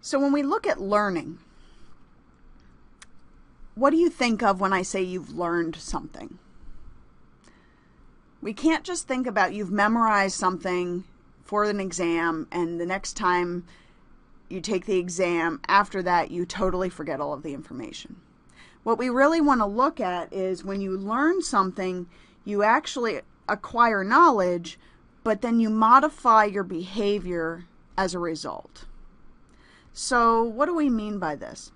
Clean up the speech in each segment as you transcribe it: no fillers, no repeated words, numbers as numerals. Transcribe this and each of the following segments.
So when we look at learning, what do you think of when I say you've learned something? We can't just think about you've memorized something for an exam and the next time you take the exam, after that you totally forget all of the information. What we really want to look at is when you learn something, you actually acquire knowledge, but then you modify your behavior as a result. So what do we mean by this?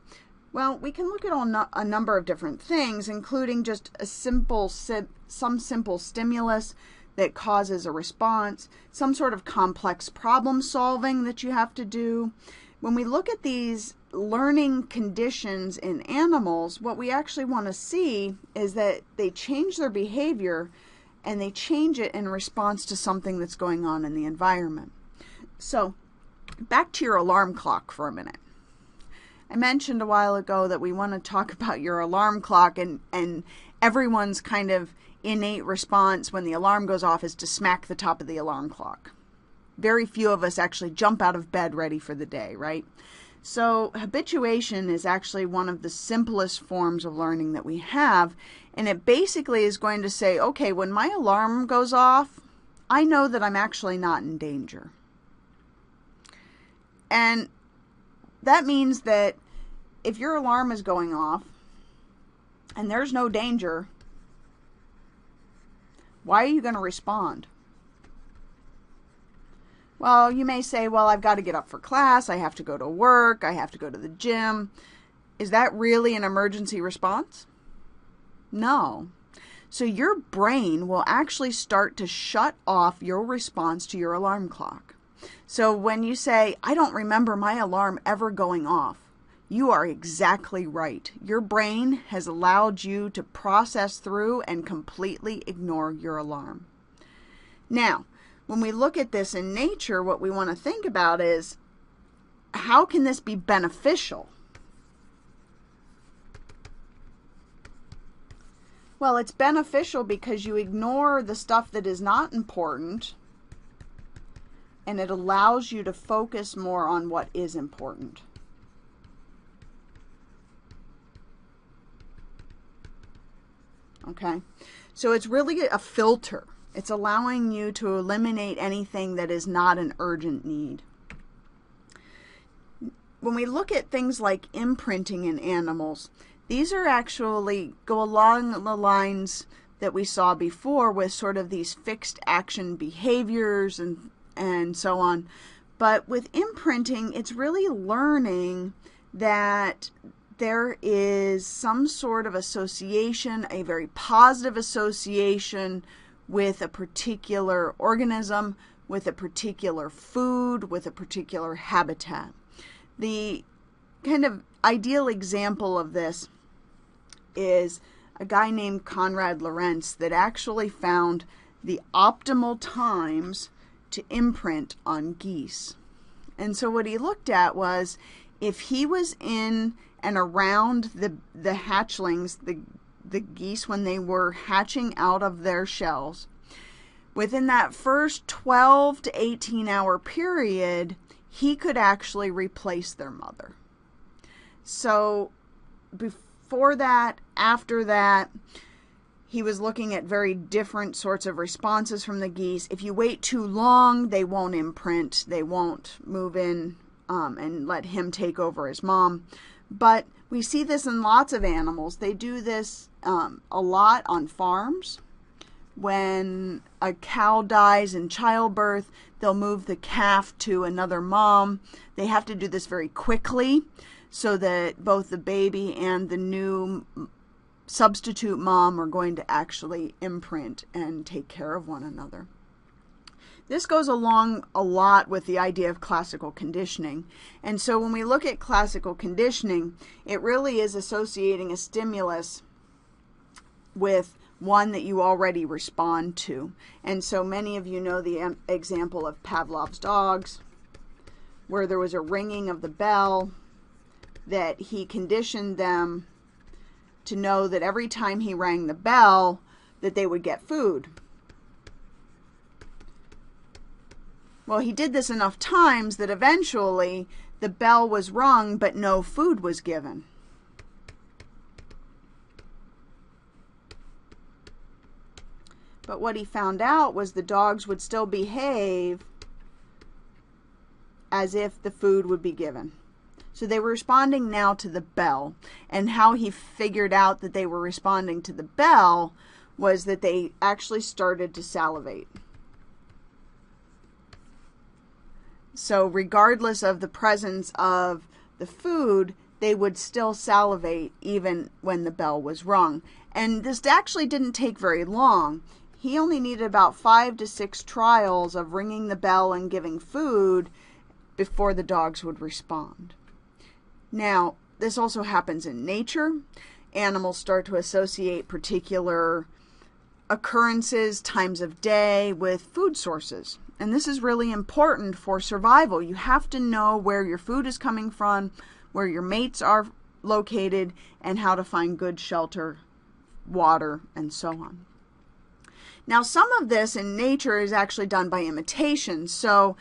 Well, we can look at a number of different things, including just some simple stimulus that causes a response, some sort of complex problem solving that you have to do. When we look at these learning conditions in animals, what we actually want to see is that they change their behavior and they change it in response to something that's going on in the environment. So, back to your alarm clock for a minute. I mentioned a while ago that we want to talk about your alarm clock, and everyone's kind of innate response when the alarm goes off is to smack the top of the alarm clock. Very few of us actually jump out of bed ready for the day, right? So habituation is actually one of the simplest forms of learning that we have, and it basically is going to say, okay, when my alarm goes off, I know that I'm actually not in danger. And that means that if your alarm is going off and there's no danger, why are you going to respond? Well, you may say, well, I've got to get up for class, I have to go to work, I have to go to the gym. Is that really an emergency response? No. So your brain will actually start to shut off your response to your alarm clock. So when you say, I don't remember my alarm ever going off, you are exactly right. Your brain has allowed you to process through and completely ignore your alarm. Now, when we look at this in nature, what we want to think about is, how can this be beneficial? Well, it's beneficial because you ignore the stuff that is not important, and it allows you to focus more on what is important. Okay, so it's really a filter. It's allowing you to eliminate anything that is not an urgent need. When we look at things like imprinting in animals, these are actually go along the lines that we saw before with sort of these fixed action behaviors and so on. But with imprinting, it's really learning that there is some sort of association, a very positive association with a particular organism, with a particular food, with a particular habitat. The kind of ideal example of this is a guy named Konrad Lorenz that actually found the optimal times to imprint on geese. And so what he looked at was, if he was in and around the hatchlings, the geese when they were hatching out of their shells, within that first 12 to 18 hour period, he could actually replace their mother. So before that, after that, he was looking at very different sorts of responses from the geese. If you wait too long, they won't imprint, they won't move in and let him take over as mom. But we see this in lots of animals. They do this a lot on farms. When a cow dies in childbirth, they'll move the calf to another mom. They have to do this very quickly so that both the baby and the new substitute mom are going to actually imprint and take care of one another. This goes along a lot with the idea of classical conditioning. And so when we look at classical conditioning, it really is associating a stimulus with one that you already respond to. And so many of you know the example of Pavlov's dogs, where there was a ringing of the bell that he conditioned them to know that every time he rang the bell that they would get food. Well, he did this enough times that eventually the bell was rung, but no food was given. But what he found out was the dogs would still behave as if the food would be given. So they were responding now to the bell. And how he figured out that they were responding to the bell was that they actually started to salivate. So regardless of the presence of the food, they would still salivate even when the bell was rung. And this actually didn't take very long. He only needed about 5 to 6 trials of ringing the bell and giving food before the dogs would respond. Now, this also happens in nature. Animals start to associate particular occurrences, times of day, with food sources. And this is really important for survival. You have to know where your food is coming from, where your mates are located, and how to find good shelter, water, and so on. Now, some of this in nature is actually done by imitation. So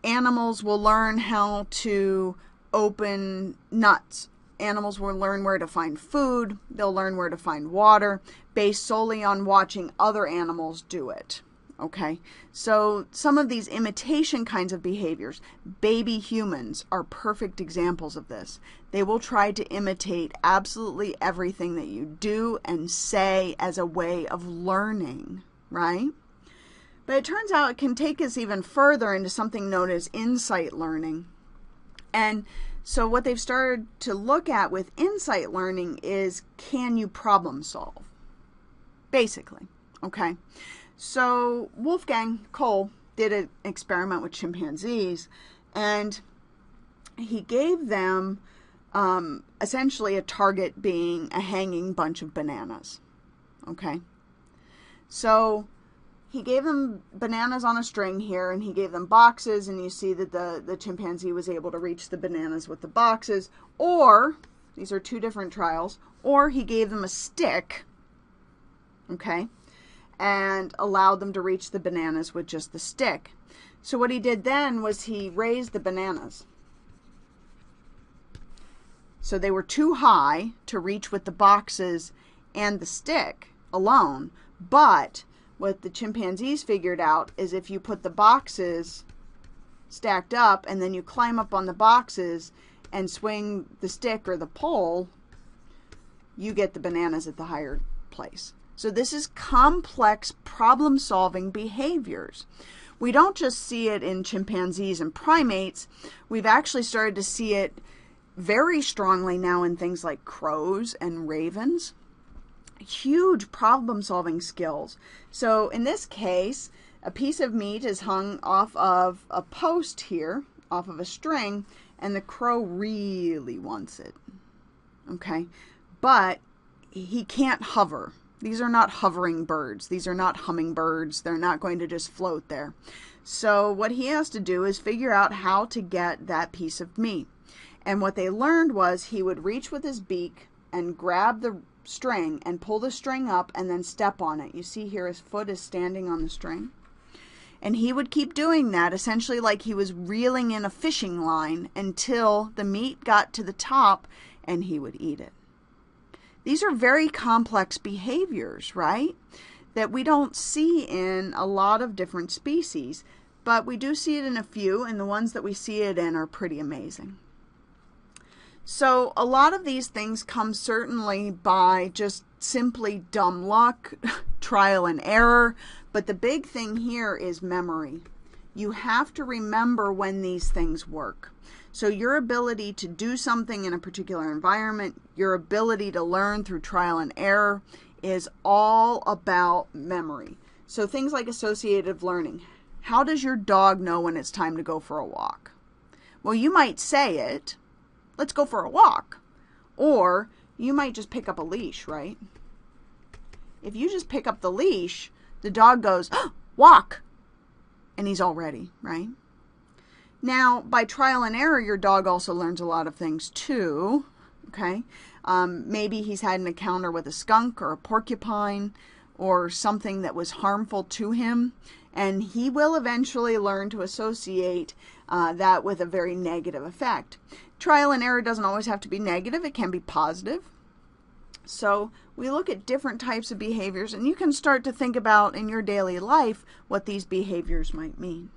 animals will learn how to open nuts. Animals will learn where to find food. They'll learn where to find water based solely on watching other animals do it. Okay, so some of these imitation kinds of behaviors, baby humans are perfect examples of this. They will try to imitate absolutely everything that you do and say as a way of learning, right? But it turns out it can take us even further into something known as insight learning. And so what they've started to look at with insight learning is, can you problem solve? Basically, okay? So Wolfgang Cole did an experiment with chimpanzees, and he gave them essentially a target being a hanging bunch of bananas, okay? So he gave them bananas on a string here, and he gave them boxes, and you see that the chimpanzee was able to reach the bananas with the boxes, or, these are 2 different trials, or he gave them a stick, okay, and allowed them to reach the bananas with just the stick. So what he did then was he raised the bananas. So they were too high to reach with the boxes and the stick alone, but what the chimpanzees figured out is if you put the boxes stacked up and then you climb up on the boxes and swing the stick or the pole, you get the bananas at the higher place. So this is complex problem-solving behaviors. We don't just see it in chimpanzees and primates. We've actually started to see it very strongly now in things like crows and ravens. Huge problem-solving skills. So in this case, a piece of meat is hung off of a post here, off of a string, and the crow really wants it. Okay? But he can't hover. These are not hovering birds. These are not hummingbirds. They're not going to just float there. So what he has to do is figure out how to get that piece of meat. And what they learned was he would reach with his beak and grab the string and pull the string up and then step on it. You see here his foot is standing on the string. And he would keep doing that, essentially like he was reeling in a fishing line, until the meat got to the top and he would eat it. These are very complex behaviors, right? That we don't see in a lot of different species, but we do see it in a few, and the ones that we see it in are pretty amazing. So a lot of these things come certainly by just simply dumb luck, trial and error, but the big thing here is memory. You have to remember when these things work. So your ability to do something in a particular environment, your ability to learn through trial and error, is all about memory. So things like associative learning. How does your dog know when it's time to go for a walk? Well, you might say it, let's go for a walk. Or you might just pick up a leash, right? If you just pick up the leash, the dog goes, oh, walk, and he's all ready, right? Now, by trial and error, your dog also learns a lot of things too, okay? Maybe he's had an encounter with a skunk or a porcupine, or something that was harmful to him, and he will eventually learn to associate that with a very negative effect. Trial and error doesn't always have to be negative. It can be positive. So we look at different types of behaviors, and you can start to think about in your daily life what these behaviors might mean.